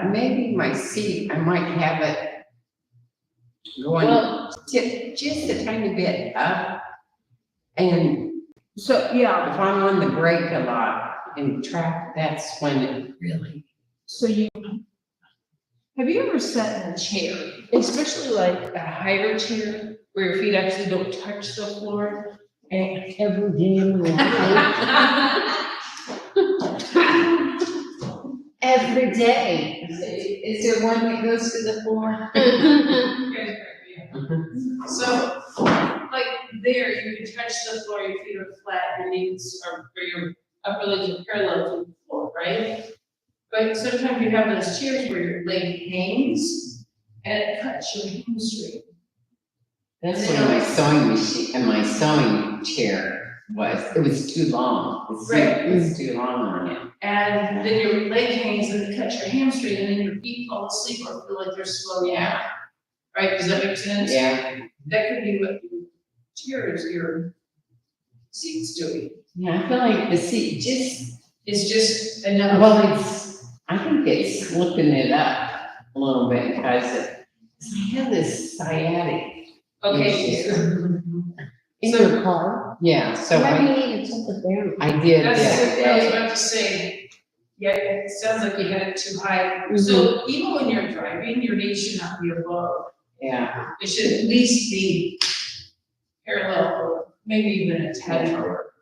but maybe my seat, I might have it going just a tiny bit up. And So, yeah, if I'm on the brake a lot in traffic, that's when it really. so have you ever sat in a chair, especially like a higher chair, where your feet actually don't touch the floor? And every day in my life. Every day. Is there one that goes to the floor? So, like there, you can touch the floor, your feet are flat, your knees are, or your upper legs are parallel to the floor, right? But sometimes you have those chairs where your leg hangs and it cuts your hamstring. That's what my sewing machine and my sewing chair was. It was too long. The seat Right. was too long on it. And then your leg hangs and it cuts your hamstring, and then your feet fall asleep or feel like they're slowing down. Right? Does that make sense? Yeah. That could be what your chair is, your seat's doing. Yeah, I feel like the seat It's just enough. well, I think it's slipping it up a little bit because I have this sciatic. Okay. issue. In your car? Yeah, so Why do I you need something there? did That's, the other I was day. about to say, yeah, it sounds like you had it too high. So even when you're driving, your knees should not be above. Yeah, It should at least be parallel, or maybe even a tad lower.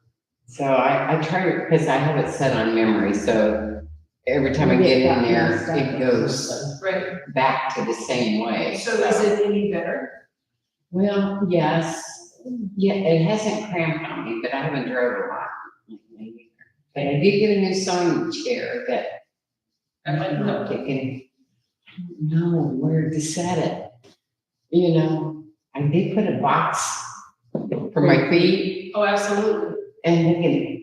so I try to, because I have it set on memory, so every time I get in there, it goes Right. back to the same way. So is it any better? Well, yes, yeah, it hasn't cramped on me, but I haven't drove a lot lately. But I did get a new sewing chair that I might know. thinking, I don't know where to set it. You know, I did put a box for my feet Oh, absolutely. and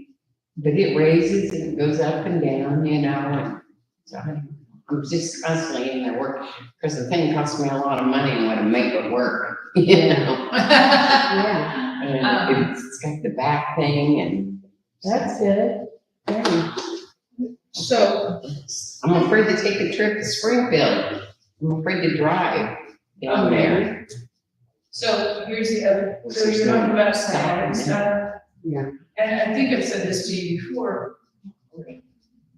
but it raises and it goes up and down, you know, and so I'm just constantly in there working, because the thing costs me a lot of money and want to make it work, you know? Yeah, And it's got the back thing and. that's good. Yeah. So, I'm afraid to take a trip to Springfield. I'm afraid to drive down there. so here's the other, so you're talking about sciatic stuff. Yeah. And I think I've said this to you before,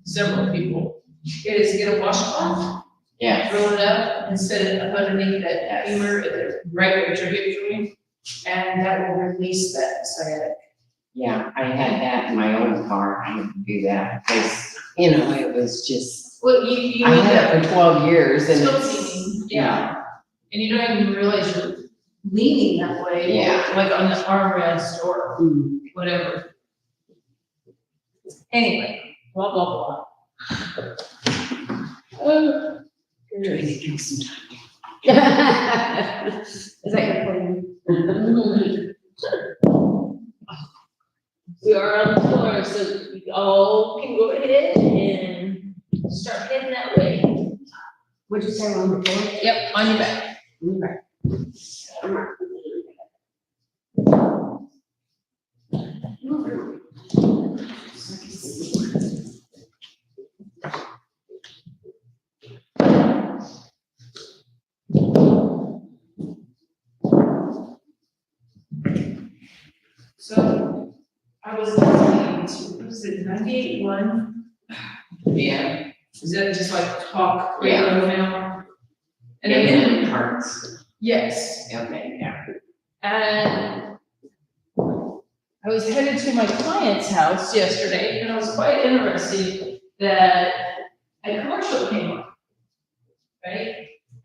several people. It is get a washcloth, Yeah. roll it up and set it up underneath that femur, right where your hip joint, and that will release that sciatic. Yeah, I had that in my old car. I had to do that because, you know, it was just, Well, you I need had that it for 12 years and tilting, yeah. And you don't even realize you're leaning that way. Yeah. Like on the armrest or whatever. Anyway, blah, blah, blah. Trying to drink some time. Is that your plan? We are on the floor, so you all can go ahead and start heading that way. What'd you say on the floor? Yep, on your back. So I was listening to, what was it, 98.1? Yeah. Is that just like talk Yeah. radio now? And And again, then parts. yes, Okay, yeah. and I was headed to my client's house yesterday, and I was quite interested that a commercial came on, right?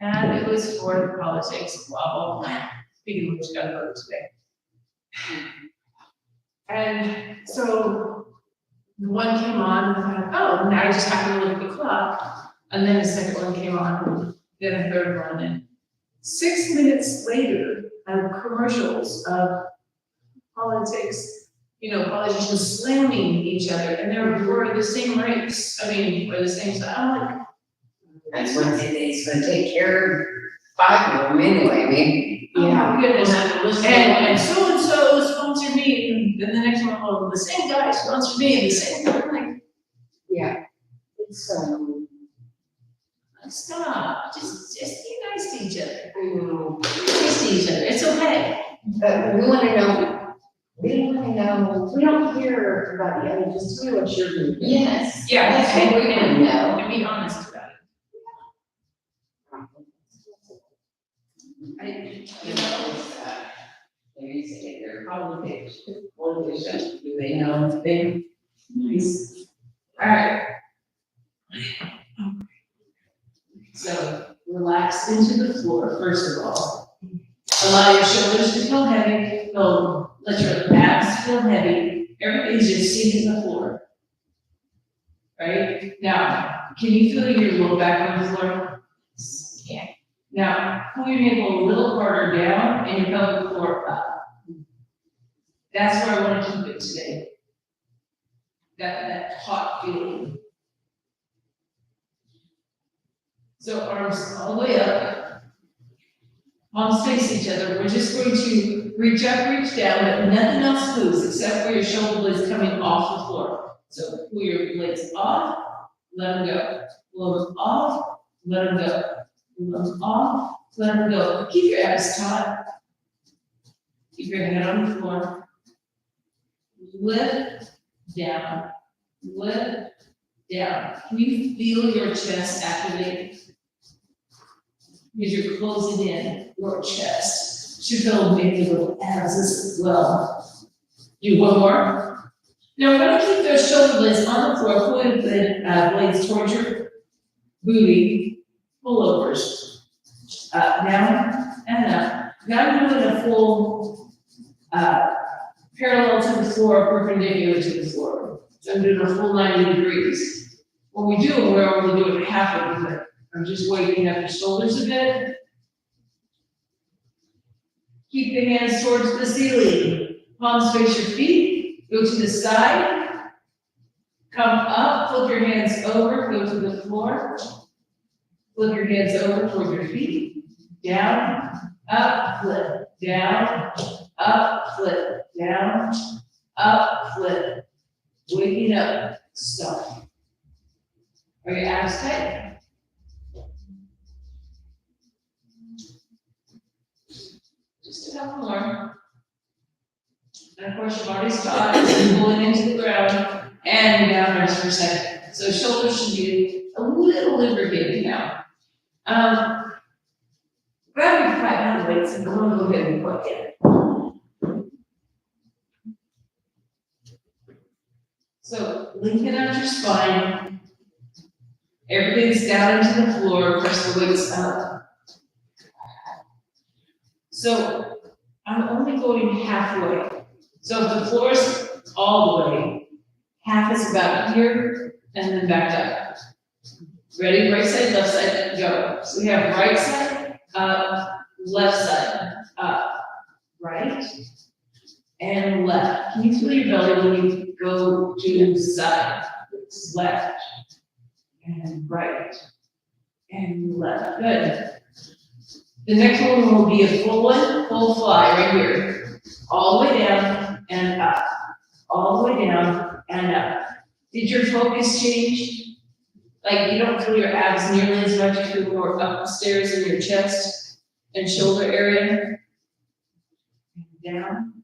And it was for politics, blah, blah, blah. Speaking of which, gotta vote today. And so the one came on, and I thought, oh, now I just happened to look at the clock. And then the second one came on, then a third one, and 6 minutes later, commercials of politics, you know, politicians slamming each other, and they were for the same race, I mean, for the same, so I'm like, That's what it's gonna take care of 5 of them anyway, I mean. oh my goodness, Yeah. and so-and-so sponsored me, and then the next one, oh, the same guy sponsored me, and the same, I'm like, Yeah. It's, Stop, just be nice to each other. I know. Be nice to each other, it's okay. But we wanna know, we don't care about the other, just tell me what you're doing. Yes. Yeah, That's what we wanna know. and be honest about it. Maybe say they're politicians, do they know anything? Nice. Alright. So, relax into the floor, first of all. Allow your shoulders to feel heavy, let your abs feel heavy, everything's just sitting on the floor. Right? Now, can you feel your low back on the floor? Yeah. Now, pull your navel a little harder down and your pelvic floor up. That's where I want to keep it today. That hot feeling. So arms all the way up. Palms face each other. We're just going to reach up, reach down, but nothing else moves except for your shoulder blades coming off the floor. So pull your blades off, let them go. Pull them off, let them go. Pull them off, let them go. Keep your abs taut. Keep your head on the floor. Lift, down, lift, down. Can you feel your chest activate? Because you're closing in your chest. Should feel maybe little abs as well. Do one more. Now we're going to keep those shoulder blades on the floor, pulling the blades towards your booty, pullovers. Up, down, and up. Now I'm doing a full parallel to the floor, perpendicular to the floor. So I'm doing a full 90 degrees. When we do it, we're only doing half of it. I'm just waking up the shoulders a bit. Keep the hands towards the ceiling. Palms face your feet. Go to the side. Come up, flip your hands over, go to the floor. Flip your hands over toward your feet. Down, up, flip, down, up, flip, down, up, flip. Waking up, stop. Are your abs tight? Just a couple more. And of course, you've already stopped, pulling into the ground, and down rest for a second. So shoulders should be a little lubricated now. Grab your 5 pound weights and go ahead and put it. So lengthen out your spine. Everything's down into the floor, press the weights up. So I'm only going halfway. So if the floor is all the way, half is about here and then back up. Ready? Right side, left side, go. So we have right side, up, left side, up, right, and left. Can you feel your belly when you go to the side? Left, and right, and left. Good. The next one will be a full one, full fly right here. All the way down and up. All the way down and up. Did your focus change? Like you don't feel your abs nearly as much, you feel more upstairs in your chest and shoulder area. And down.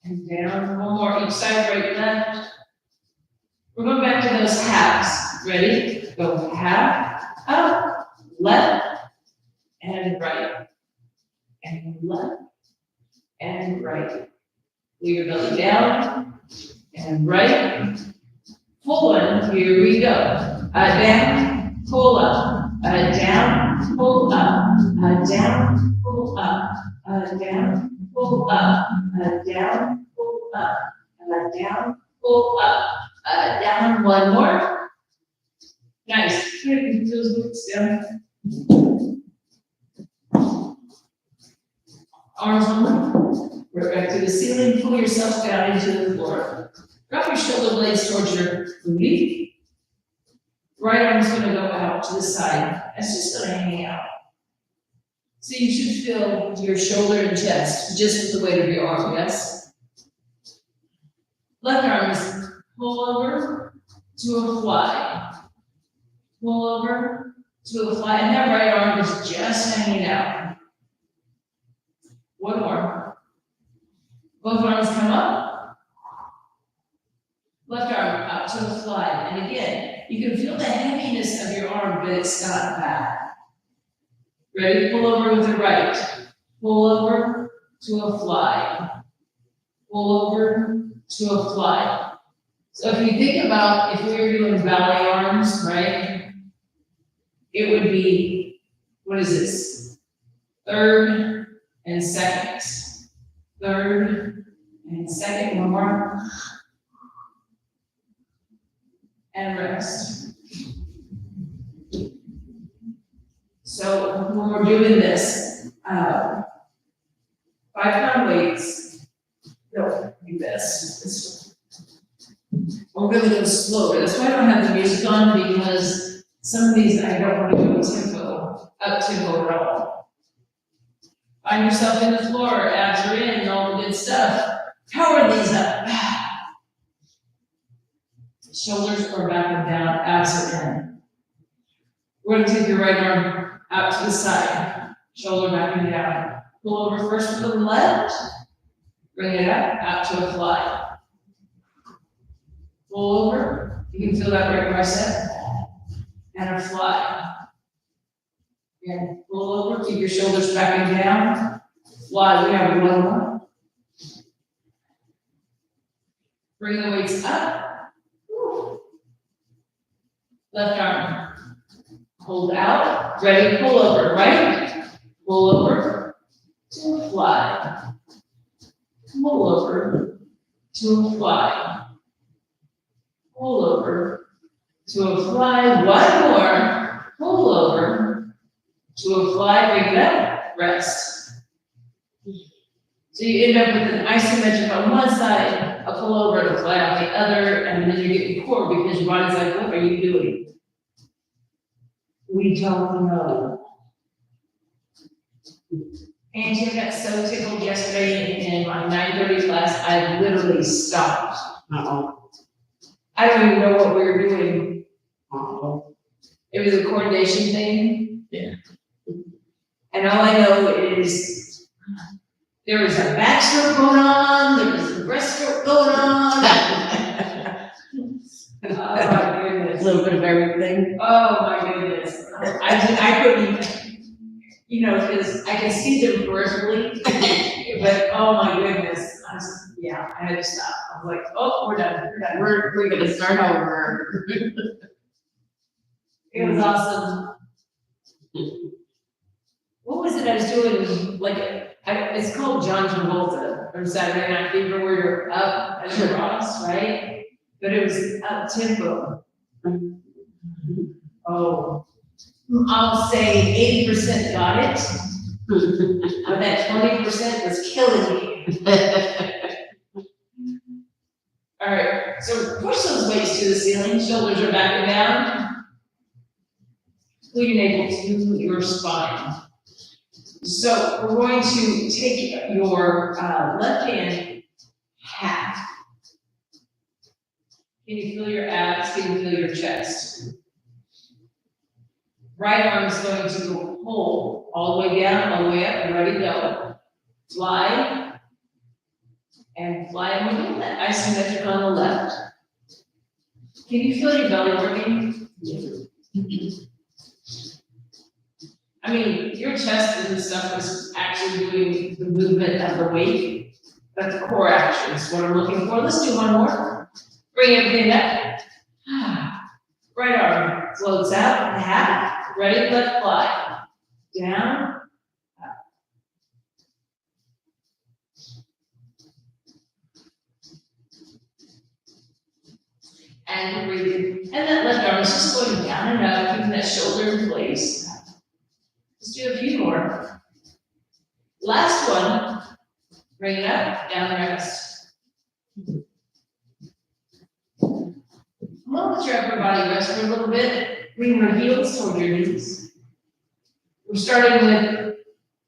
And down. One more each side, right, left. We're going back to those halves. Ready? Go half, up, left, and right. And left, and right. Pull your belly down, and right. Full one, here we go. Down, pull up, down, pull up, down, pull up, down, pull up, down, pull up, down, pull up, down, one more. Nice. Good, those boots down. Arms on. We're back to the ceiling. Pull yourself down into the floor. Drop your shoulder blades towards your booty. Right arm's gonna go out to the side. That's just gonna hang out. So you should feel your shoulder and chest just with the weight of your arm, yes? Left arm is pull over to a fly. Pull over to a fly, and that right arm is just hanging out. One more. Both arms come up. Left arm up to a fly, and again, you can feel the heaviness of your arm, but it's not bad. Ready? Pull over with the right. Pull over to a fly. Pull over to a fly. So if you think about if we were doing ballet arms, right? It would be, what is this? Third and second. Third and second, one more. And rest. So when we're doing this, 5-pound weights, no, do this. We're gonna go slower. That's why I don't have the music on, because some of these I don't want to go up tempo at all. Find yourself in the floor, abs are in, all the good stuff. Power these up. Shoulders are back and down, abs are in. We're gonna take your right arm out to the side, shoulder back and down. Pull over first with the left, bring it up, out to a fly. Pull over, you can feel that right bicep, and a fly. Again, pull over, keep your shoulders back and down. Fly, we have one more. Bring the weights up. Woo. Left arm. Hold out. Ready, pull over, right? Pull over to a fly. Pull over to a fly. Pull over to a fly. One more. Pull over to a fly. Bring it up. Rest. So you end up with an isometric on one side, a pull over, and a fly on the other, and then you're getting core because your body's like, what are you doing? We don't know. Angie got so tickled yesterday in my 9:30 class, I literally stopped. Uh-oh. I don't even know what we were doing. Uh-oh. It was a coordination thing. Yeah. And all I know is there was a backstroke going on, there was a breaststroke going on. Oh my A goodness. little bit of everything. Oh my goodness. I couldn't, you know, because I can see them peripherally, but oh my goodness. I had to stop. I was like, oh, we're done. We're gonna start over. It was awesome. What was it I was doing? Like, it's called John Travolta from Saturday Night Fever, where you're up and across, right? But it was up tempo. Oh, I'll say 80% got it, but that 20% was killing me. All right, so push those weights to the ceiling, shoulders are back and down. Glute your navel to your spine. So we're going to take your left hand half. Can you feel your abs? Can you feel your chest? Right arm is going to pull all the way down, all the way up, and ready to go. Fly, and fly, and we're doing that isometric on the left. Can you feel your belly working? I mean, your chest and stuff is actually doing the movement of the weight. That's the core action, is what I'm looking for. Let's do one more. Bring everything up. Right arm floats out, half. Ready, left fly. Down, up. And breathing. And that left arm is just going down and up, keeping that shoulder in place. Let's do a few more. Last one. Bring it up, down, rest. I'm gonna let your upper body rest for a little bit. Bring your heels toward your knees. We're starting with,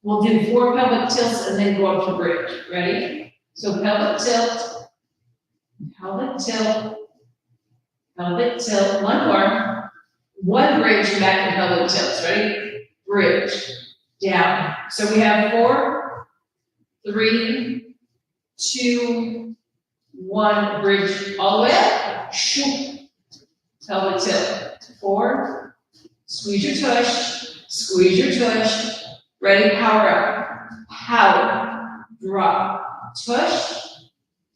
we'll do 4 pelvic tilts and then go up to bridge. Ready? So pelvic tilt, pelvic tilt, pelvic tilt. One more. one bridge back to pelvic tilts, ready? Bridge, down. So we have 4, 3, 2, 1, bridge all the way up. Shoop. Pelvic tilt. 4, squeeze your tush, squeeze your tush. Ready? Power up. Power. Drop. Tush,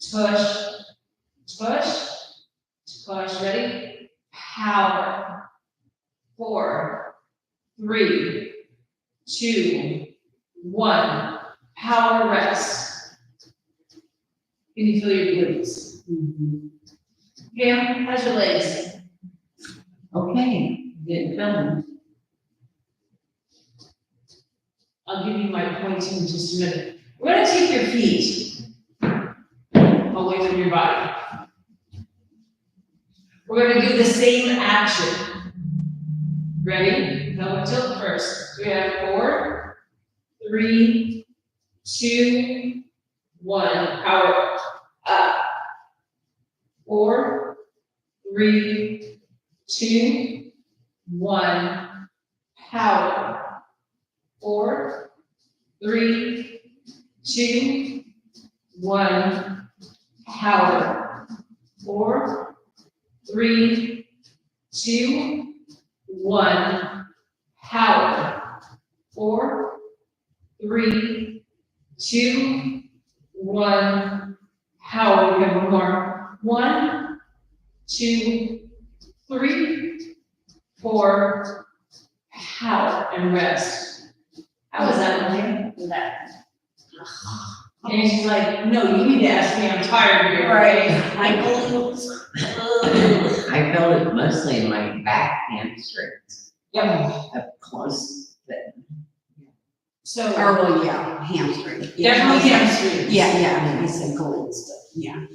tush, tush, tush. Ready? Power. 4, 3, 2, 1. Power rest. Can you feel your glutes? Pam, how's your legs? Okay, getting filmed. I'll give you my points in just a minute. We're gonna take your feet away from your body. We're gonna do the same action. Ready? Pelvic tilt first. We have 4, 3, 2, 1. Power up. 4, 3, 2, 1. Power. 4, 3, 2, 1. Power. 4, 3, 2, 1. Power. 4, 3, 2, 1. Power. We have one more. 1, 2, 3, 4. Power and rest. How was that, Lynn? And she's like, no, you need to ask me, I'm tired here. Right. My glutes. I felt it mostly in my back hamstrings, Yep. up close, but So, Or, well, yeah, hamstring. definitely hamstring. Yeah, I said glutes, but yeah.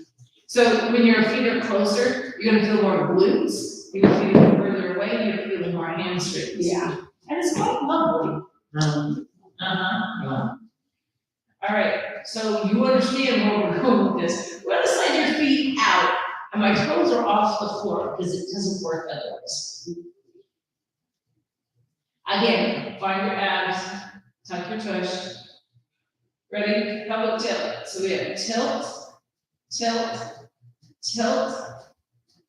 So when your feet are closer, you're gonna feel more glutes. You're gonna feel further away, you're feeling more hamstrings. Yeah. And it's quite lovely. um, Uh-huh. All right, so you understand where we're going with this. We're gonna slide your feet out, and my toes are off the floor, because it doesn't work otherwise. Again, find your abs, tuck your tush. Ready? Pelvic tilt. So we have tilt, tilt, tilt,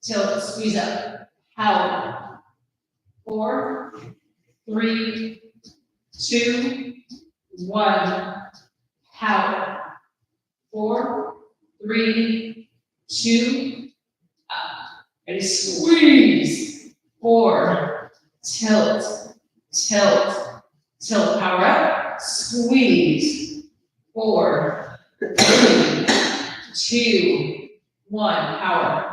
tilt, squeeze up. Power. 4, 3, 2, 1. Power. 4, 3, 2, up. Ready? Squeeze. 4, tilt, tilt, tilt. Power up. Squeeze. 4, 3, 2, 1. Power.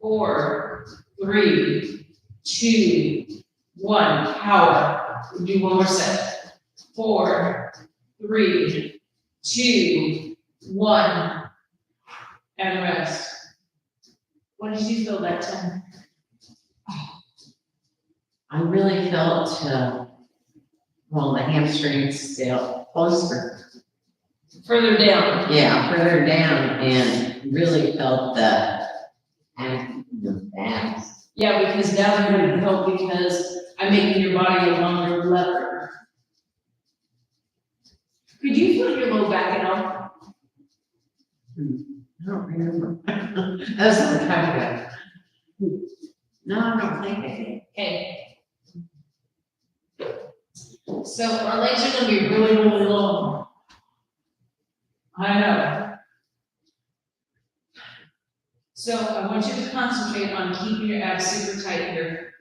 4, 3, 2, 1. Power. We'll do one more set. 4, 3, 2, 1. And rest. What did you feel that time? I really felt, well, the hamstrings still closer. Further down. Yeah, further down, and really felt the abs. Yeah, because now they're gonna help because I'm making your body a longer lever. Could you feel your low back at all? I don't remember. That's what we're talking about. No, I don't think I did. Okay. So our legs are gonna be really, really long. I know. So I want you to concentrate on keeping your abs super tight here.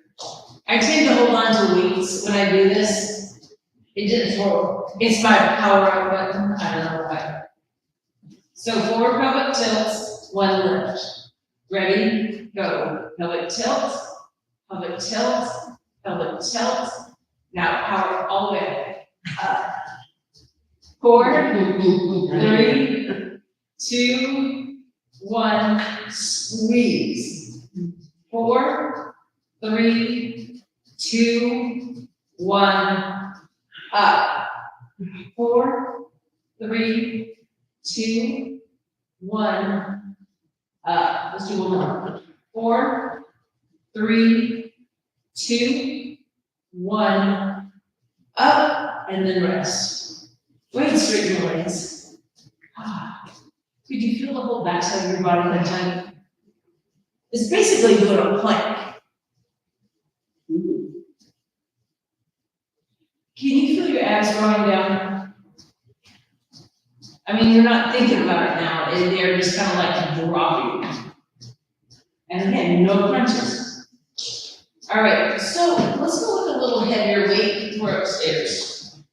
I tend to hold on to weights when I do this. It didn't work. It's my power up button. I don't know why. So 4 pelvic tilts, 1 lift. Ready? Go. Pelvic tilt, pelvic tilt, pelvic tilt. Now power all the way up. 4, 3, 2, 1. Squeeze. 4, 3, 2, 1. Up. 4, 3, 2, 1. Up. Let's do one more. 4, 3, 2, 1, up, and then rest. Go ahead and straighten your legs. Could you feel the whole backside of your body that time? It's basically doing a plank. Can you feel your abs growing down? I mean, you're not thinking about it now, and they're just kind of like dropping. And again, no crunches. All right, so let's go with a little heavier weight. We're upstairs.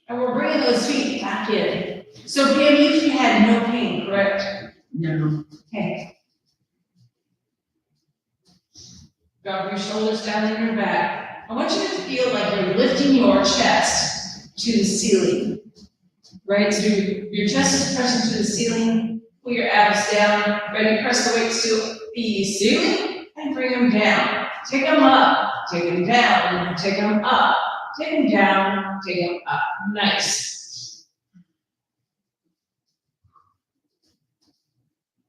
And we're bringing those feet back in. So Pam, you had no pain, correct? No. Okay. Drop your shoulders down in your back. I want you to feel like you're lifting your chest to the ceiling. Right? So your chest is pressing to the ceiling. Pull your abs down. Ready? Press the weights to the ceiling and bring them down. Take them up. Take them down. Take them up. Take them down. Take them up. Nice.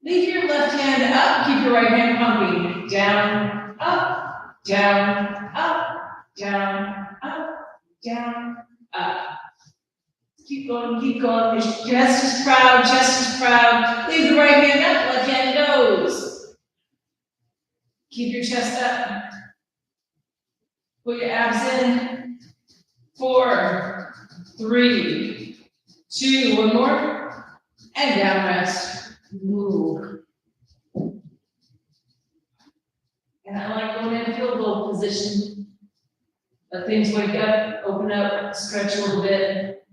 Leave your left hand up. Keep your right hand pumping. Down, up, down, up, down, up, down, up. Keep going, keep going. Chest is proud, chest is proud. Leave the right hand up, left hand goes. Keep your chest up. Put your abs in. 4, 3, 2, one more. And down rest. Move. And I like going in field goal position. Let things wake up, open up, stretch a little bit.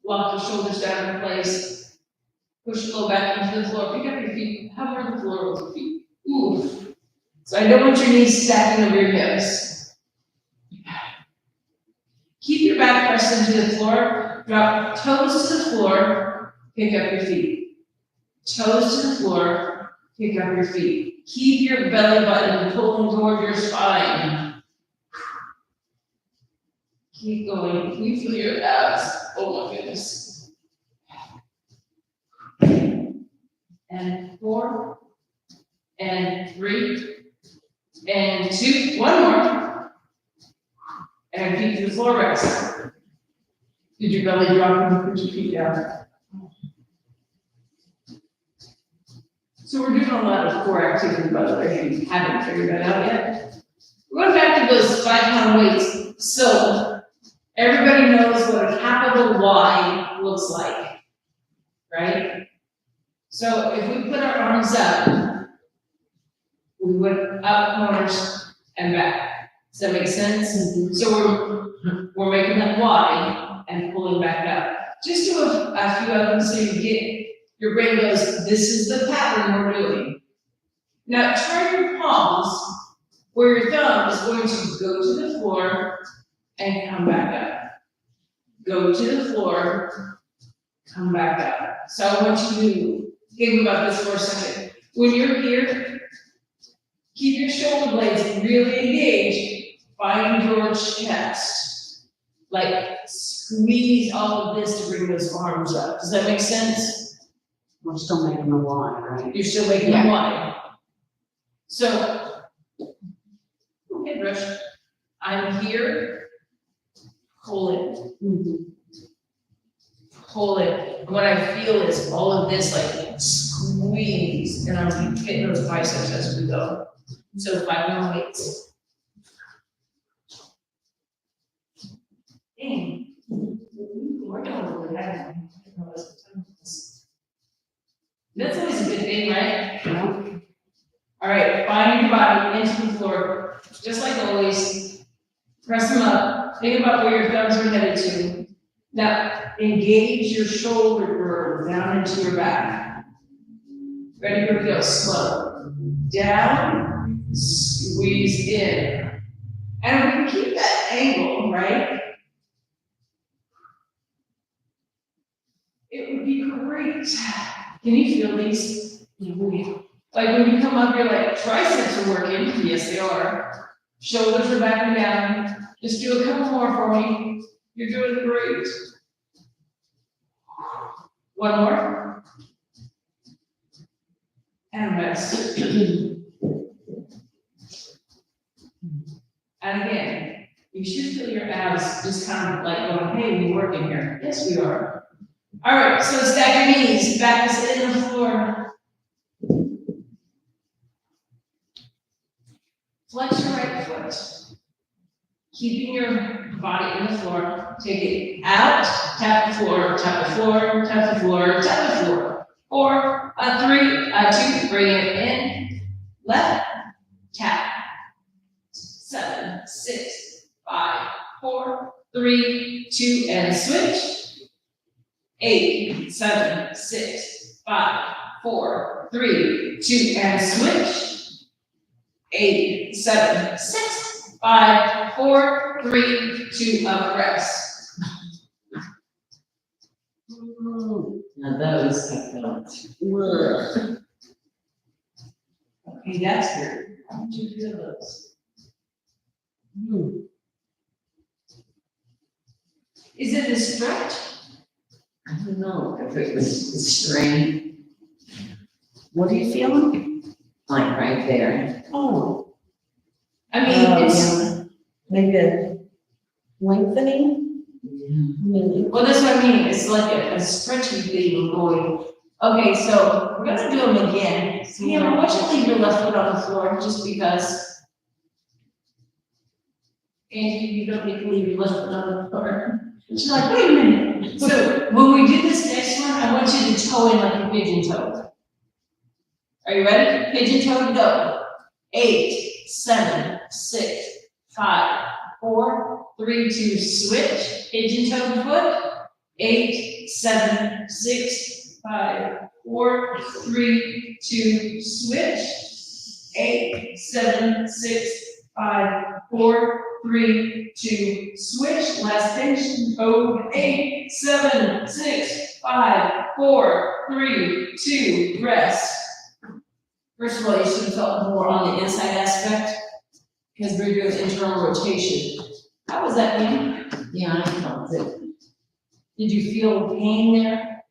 Lock your shoulders down in place. Push the low back into the floor. Pick up your feet. Hover the floor with your feet. Ooh. So I don't want your knees stacking over your hips. Keep your back pressed into the floor. Drop toes to the floor. Pick up your feet. Toes to the floor. Pick up your feet. Keep your belly button pulling toward your spine. Keep going. Can you feel your abs? Oh my goodness. And 4, and 3, and 2, one more. And feet to the floor rest. Did your belly drop when you put your feet down? So we're doing a lot of core activity, by the way, if you haven't figured that out yet. We're going back to those 5-pound weights. So everybody knows what a capital Y looks like, right? So if we put our arms up, we went up, corners, and back. Does that make sense? Mm-hmm. So we're making that Y and pulling back up. Just do a few of them so you get, your brain goes, this is the pattern we're doing. Now turn your palms where your thumb is going to go to the floor and come back up. Go to the floor, come back up. So I want you to think about this for a second. When you're here, keep your shoulder blades really engaged. Find your chest. Like squeeze all of this to bring those arms up. Does that make sense? We're still making a Y, right? You're still making a Y. So, okay, Rush. I'm here. Pull it. Mm-hmm. Pull it. And what I feel is all of this like squeeze, and I'm hitting those biceps as we go. So 5 more weights. Dang. We're going really high. That's always a good thing, right? Yeah. All right, find your body into the floor, just like always. Press them up. Think about where your thumbs are headed to. Now, engage your shoulder girdle down into your back. Ready? Here we go. Slow. Down, squeeze in. And we can keep that angle, right? It would be great. Can you feel these? Like when you come up, you're like, triceps are working. Yes, they are. Shoulders are back and down. Just do a couple more for me. You're doing great. One more. And rest. And again, you should feel your abs just kind of like going, hey, we're working here. Yes, we are. All right, so stack your knees, back is in the floor. Flex your right foot. Keeping your body in the floor. Take it out, tap the floor, tap the floor, tap the floor, tap the floor. 4, 3, 2, bring it in. Left, tap. 7, 6, 5, 4, 3, 2, and switch. 8, 7, 6, 5, 4, 3, 2, and switch. 8, 7, 6, 5, 4, 3, 2, up rest. Now those I felt. Okay, that's good. How would you feel those? Is it a stretch? I don't know if it was a strain. What are you feeling? Like right there. Oh, I mean, it's, yeah. Maybe a lengthening? Yeah. well, that's what I mean, it's like a stretchy thing going. Okay, so we're gonna do them again. Pam, I want you to leave your left foot on the floor, just because. Angie, you don't need to leave your left foot on the floor. She's like, wait a minute. So when we do this next one, I want you to toe in like a pigeon toe. Are you ready? Pigeon toe, go. 8, 7, 6, 5, 4, 3, 2, switch. Pigeon toe foot. 8, 7, 6, 5, 4, 3, 2, switch. 8, 7, 6, 5, 4, 3, 2, switch. Last pinch. Go. 8, 7, 6, 5, 4, 3, 2, rest. First of all, you should have felt more on the inside aspect because we're doing internal rotation. How was that, Pam? Yeah, I felt it. Did you feel pain there?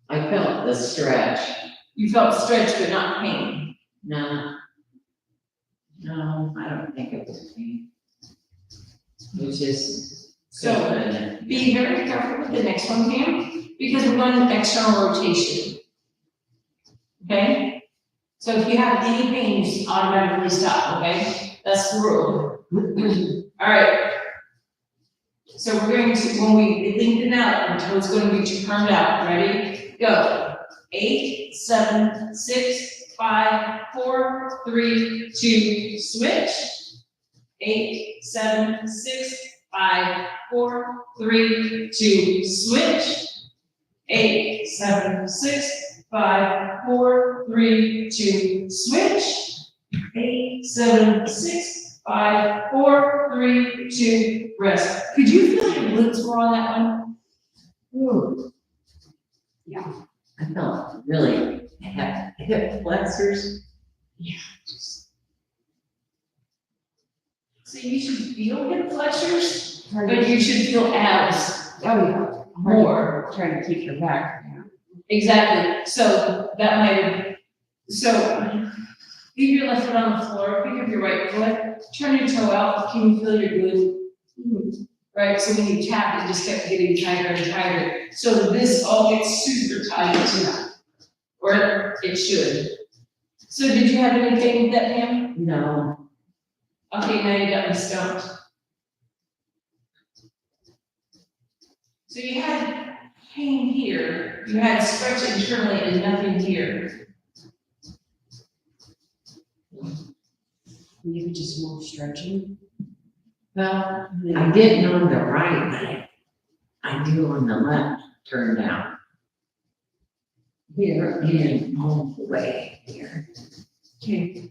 I felt the stretch. You felt stretch, but not pain. No. No, I don't think it was me. It was just. So, be very careful with the next one, Pam, because we're going to external rotation. Okay? So if you have any pain, you just automatically stop, okay? That's the rule. All right. So we're going to, when we lengthen out, our toe's going to be turned out. Ready? Go. 8, 7, 6, 5, 4, 3, 2, switch. 8, 7, 6, 5, 4, 3, 2, switch. 8, 7, 6, 5, 4, 3, 2, switch. 8, 7, 6, 5, 4, 3, 2, rest. Could you feel your glutes more on that one? Ooh. Yeah, I felt really hip flexors. Yeah. So you should feel hip flexors, but you should feel abs Oh, yeah. more. Trying to keep your back down. Exactly. So that might, so leave your left foot on the floor, pick up your right foot, turn your toe out. Can you feel your glute? Right, so when you tap, it just kept getting tighter and tighter. So this all gets super tight tonight, or it should. So did you have anything with that, Pam? No, Okay, now you got me stumped. So you had pain here, you had stretch internally and nothing here. Maybe just more stretching. well, I didn't on the right, but I do on the left, turn down. Here and all the way here. Okay.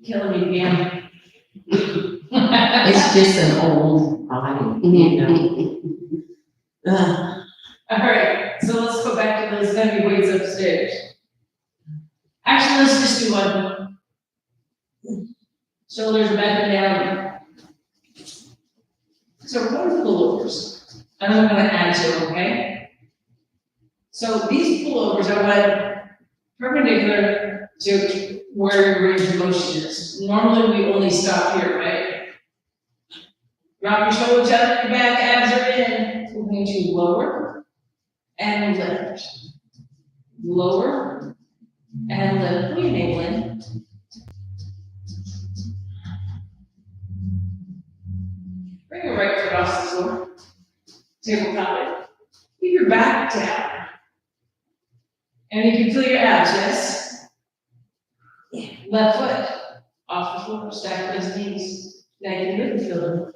Killing me, Pam. It's just an old body, you know. All right, so let's go back to those heavy weights upstairs. Actually, let's just do one. Shoulders back and down. So and I'm gonna add to it, okay? So these pullovers are what perpendicular to where your range of motion is. Normally, we only stop here, right? Drop your shoulders out, your back, abs are in. We're going to lower and lift. Lower and lift. Pull your navel in. Bring your right foot off the floor. Tabletop it. Keep your back down. And you can feel your abs, yes? Left foot off the floor. Stack those knees. Now you can really feel them.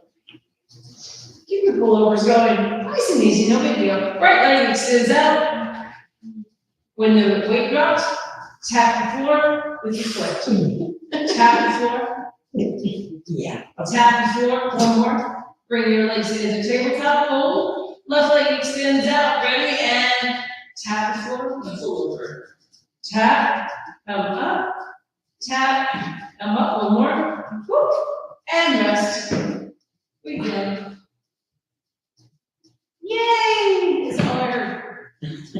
Keep your pullovers going. Nice and easy, no big deal. Right leg extends out. When the weight drops, tap the floor with your foot. Tap the floor. Yeah. Tap the floor. One more. Bring your legs into tabletop, hold. Left leg extends out, ready, and tap the floor, pull over. Tap, come up, tap, come up, one more, whoop, and rest. We good. Yay! That's all I heard.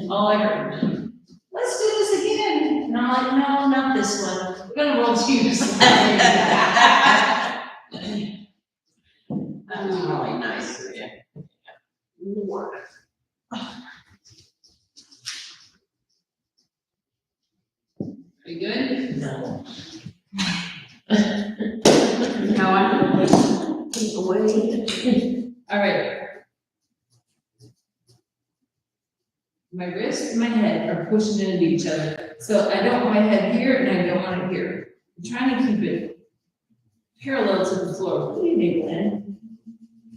All I heard. Let's do this again. And I'm like, no, not this one. We're gonna roll twos. That was really nice of you. Are you good? No. How I Keep away. All right. My wrist and my head are pushing into each other. So I don't want my head here and I don't want it here. I'm trying to keep it parallel to the floor. What do you think, Lynn?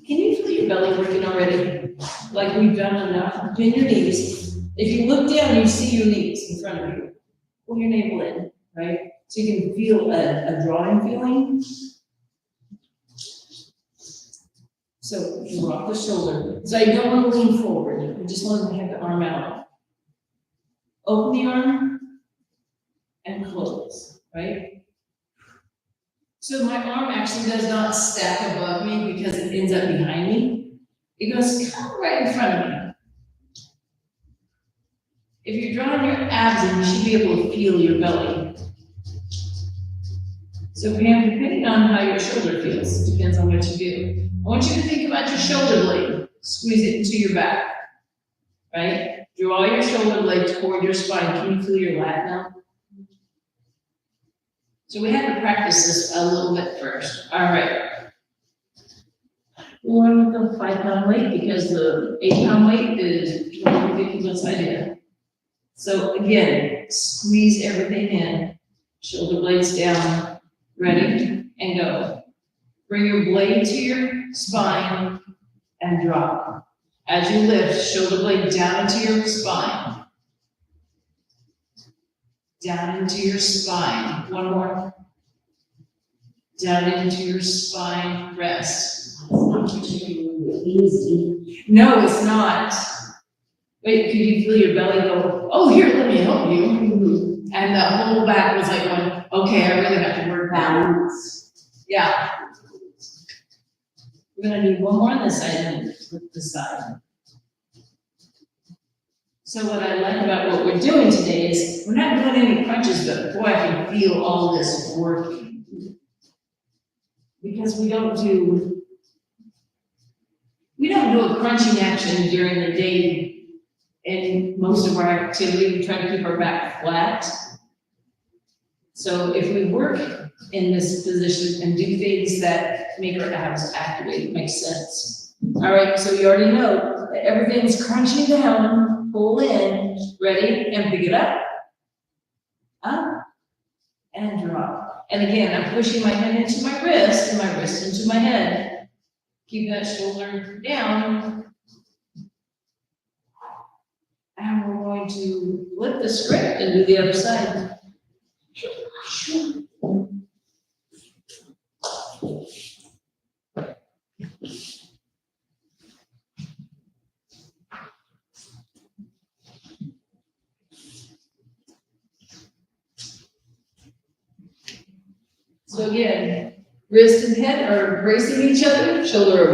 Can you feel your belly working already? Like we've done enough. Bend your knees. If you look down, you see your knees in front of you. Pull your navel in, right? So you can feel a drawing feeling. So you rock the shoulder. So you don't want to lean forward. You just want to have the arm out. Open the arm and close, right? So my arm actually does not stack above me because it ends up behind me. It goes kind of right in front of me. If you're drawing your abs in, you should be able to feel your belly. So Pam, depending on how your shoulder feels, depends on what you do. I want you to think about your shoulder blade. Squeeze it into your back, right? Draw your shoulder blade toward your spine. Can you feel your lat now? So we have to practice this a little bit first. All right. We went with the 5-pound weight because the 8-pound weight is ridiculous idea. So again, squeeze everything in. Shoulder blades down. Ready? And go. Bring your blade to your spine and drop. As you lift, shoulder blade down into your spine. Down into your spine. One more. Down into your spine. Rest. Easy. No, it's not. Wait, could you feel your belly go, oh, here, let me help you. And the whole back was like going, okay, I really have to work balance. Yeah. We're gonna do one more on this side and flip this side. So what I like about what we're doing today is we're not doing any crunches, but boy, I can feel all this working. Because we don't do a crunching action during the day in most of our activity. We try to keep our back flat. So if we work in this position and do things that make our abs activate, it makes sense. All right, so you already know that everything's crunching down, pull in, ready, and pick it up, and drop. And again, I'm pushing my head into my wrist and my wrist into my head. Keep that shoulder down. And we're going to flip the script and do the other side. So again, wrist and head are bracing each other, shoulders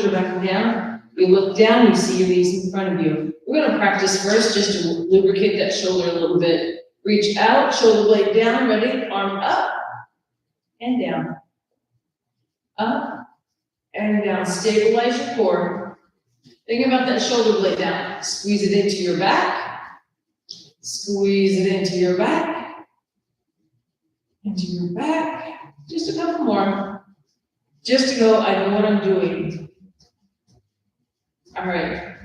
are back and down. You look down, you see your knees in front of you. We're gonna practice first just to lubricate that shoulder a little bit. Reach out, shoulder blade down, ready? Arm up and down. Up and down. Stabilize your core. Think about that shoulder blade down. Squeeze it into your back. Squeeze it into your back. Into your back. Just a couple more. Just to go, I know what I'm doing. All right.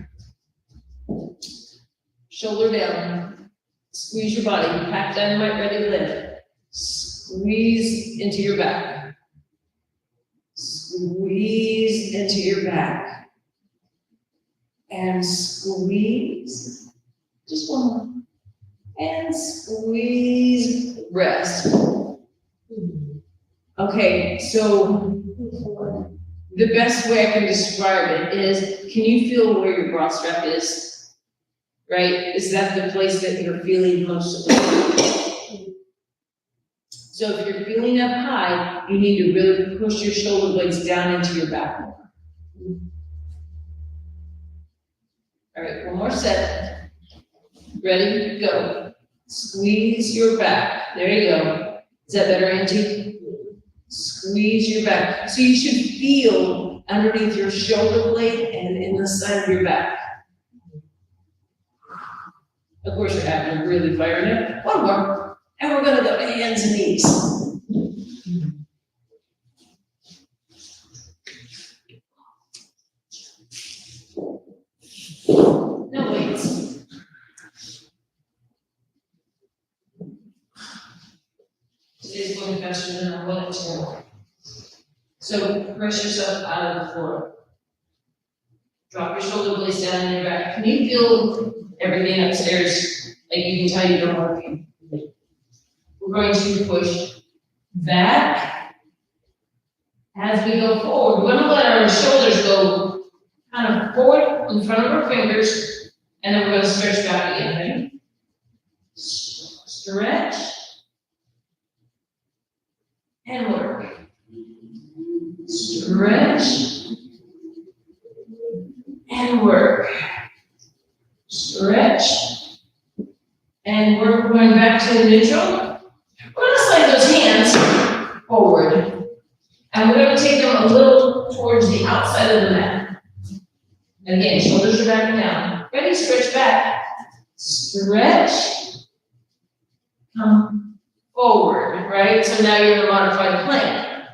Shoulder down. Squeeze your body. Pack dynamite, ready to lift. Squeeze into your back. Squeeze into your back. And squeeze. Just one more. And squeeze. Rest. Okay, so the best way I can describe it is, can you feel where your bra strap is? Right? Is that the place that you're feeling most of it? So if you're feeling up high, you need to really push your shoulder blades down into your back more. All right, one more set. Ready, go. Squeeze your back. There you go. Is that better, Angie? Squeeze your back. So you should feel underneath your shoulder blade and in the side of your back. Of course, you're having to really fire it up. One more. And we're gonna go to hands and knees. No weights. Today's going faster than I wanted to. So press yourself out of the floor. Drop your shoulder blades down in your back. Can you feel everything upstairs? Like you can tell you're working. We're going to push back as we go forward. We're going to let our shoulders go kind of forward in front of our fingers, and then we're going to stretch back again. Ready? Stretch and work. Stretch and work. Stretch and work. We're going back to neutral. We're going to slide those hands forward. And we're going to take them a little towards the outside of the mat. And again, shoulders are back and down. Ready? Stretch back. Stretch. Come forward, right? So now you're in a modified plank.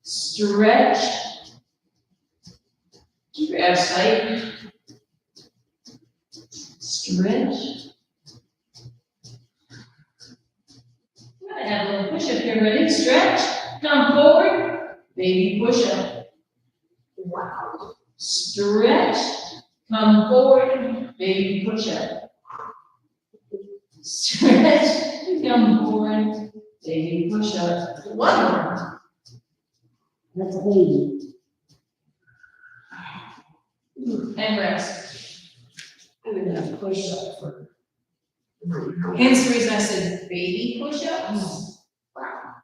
Stretch. Keep your abs tight. Stretch. I'm going to add a little push-up here. Ready? Stretch. Come forward. Baby push-up. Wow. Stretch. Come forward. Baby push-up. Stretch. Come forward. Baby push-up. One more. That's a baby. And rest. I'm gonna push up for. Hence the reason I said baby push-ups. Wow.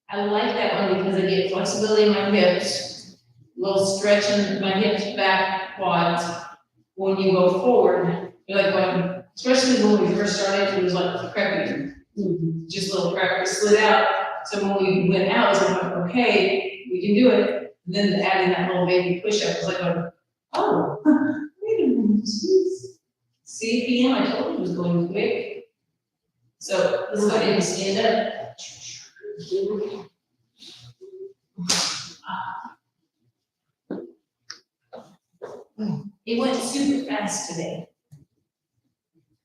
I like that one because I get flexibility in my hips, a little stretch in my hips, back, quads. When you go forward, you're like going, especially when we first started, it was like prepping, just a little prep, we slid out. So when we went out, it was like, okay, we can do it. And then adding that little baby push-up was like, oh, wait a minute, see, PM, I told you it was going quick. So let's go ahead and stand up. It went super fast today.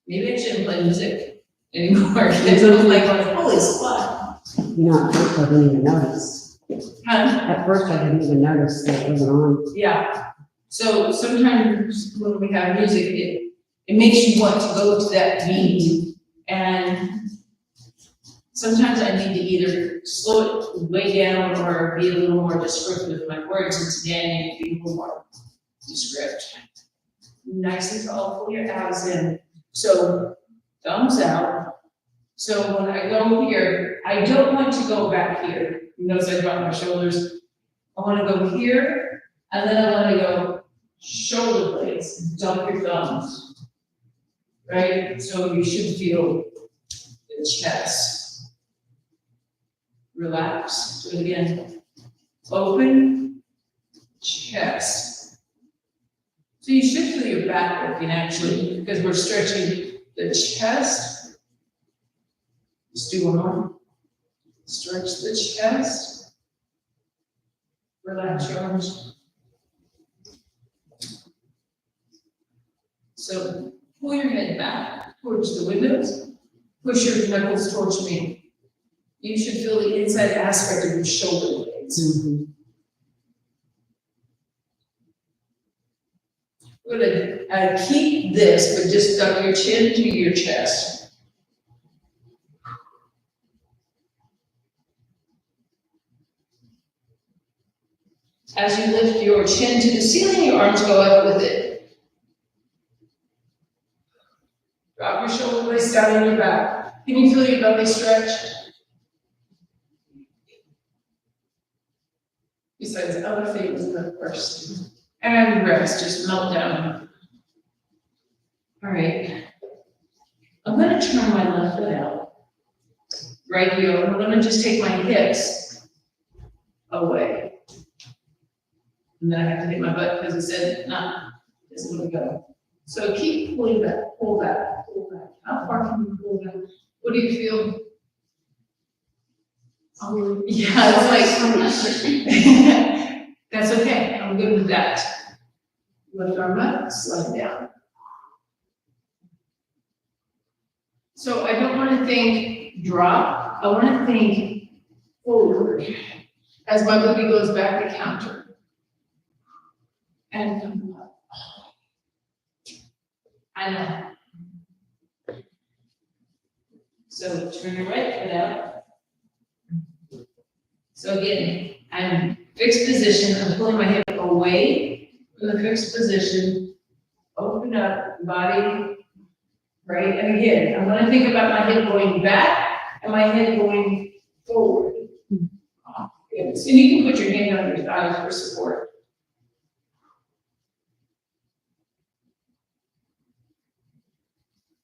Maybe I shouldn't play music anymore, because I was like, holy squat. You know, at first I didn't even notice. Huh? At first I didn't even notice that it wasn't on. Yeah, so sometimes when we have music, it makes you want to go to that beat. And sometimes I need to either slow it way down or be a little more descriptive with my words, and today I need to be a little more descriptive. Nice and tall, pull your abs in. So thumbs out. So when I go here, I don't want to go back here. You notice I drop my shoulders. I want to go here. And then I wanna go shoulder blades, dump your thumbs. Right, so you should feel the chest. Relax, do it again. Open, chest. So you should feel your back working actually, because we're stretching the chest. Let's do one more. Stretch the chest. Relax your arms. So pull your head back towards the windows. Push your knuckles towards me. You should feel the inside aspect of your shoulder blades. We're gonna keep this, but just duck your chin to your chest. As you lift your chin to the ceiling, your arms go up with it. Drop your shoulder blades down on your back. Can you feel your belly stretch? Besides other things, of course. And rest, just melt down. All right. I'm gonna turn my left foot out. Right heel, I'm gonna just take my hips away. And then I have to hit my butt because it said, nah, this is where we go. So keep pulling back, pull back, pull back. How far can you pull back? What do you feel? Yeah, it's like, that's okay, I'm good with that. Lift arm up, slide down. So I don't want to think drop, I want to think forward as my booty goes back to counter. And come up. I know. So turn your right foot out. So again, I'm fixed position, I'm pulling my hip away from the fixed position, open up, body, right? And again, I'm gonna think about my hip going back and my head going forward. Good. So you can put your hand on your thighs for support.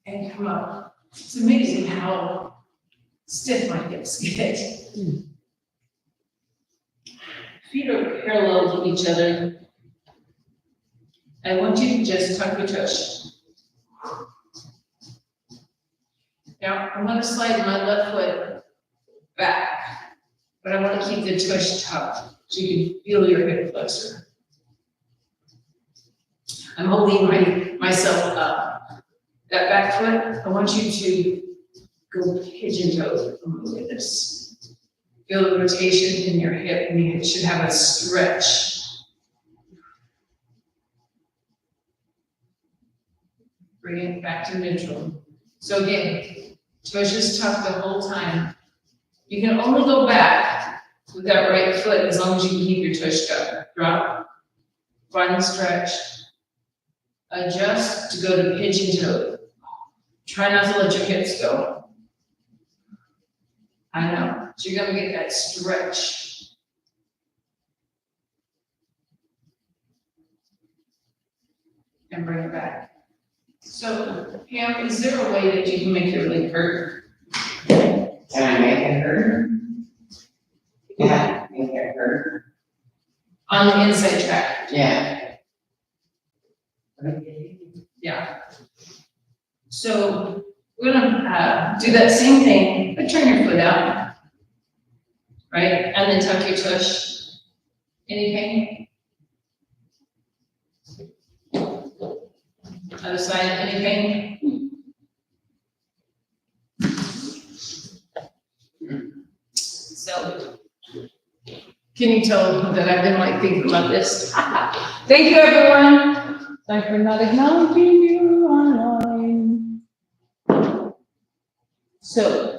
And come up. It's amazing how stiff my hips get. Feet are parallel to each other. I want you to just tuck your toes. Now, I'm gonna slide my left foot back, but I want to keep the tush tucked so you can feel your hip flexor. I'm holding myself up. That back foot, I want you to go pigeon toed. Oh my goodness. Feel the rotation in your hip, and you should have a stretch. Bring it back to neutral. So again, tush is tucked the whole time. You can only go back with that right foot as long as you can keep your tush tucked. Drop, find the stretch, adjust to go to pigeon toed. Try not to let your hips go. I know, so you're gonna get that stretch. And bring it back. So, Pam, is there a way that you can make your leg hurt? Can I make it hurt? Yeah, make it hurt. On the inside track? Yeah. Yeah. So, we're gonna do that same thing, but turn your foot out. Right, and then tuck your tush. Any pain? Other side, any pain? So, can you tell that I've been like thinking about this? Thank you, everyone. Sorry for not acknowledging you online. So,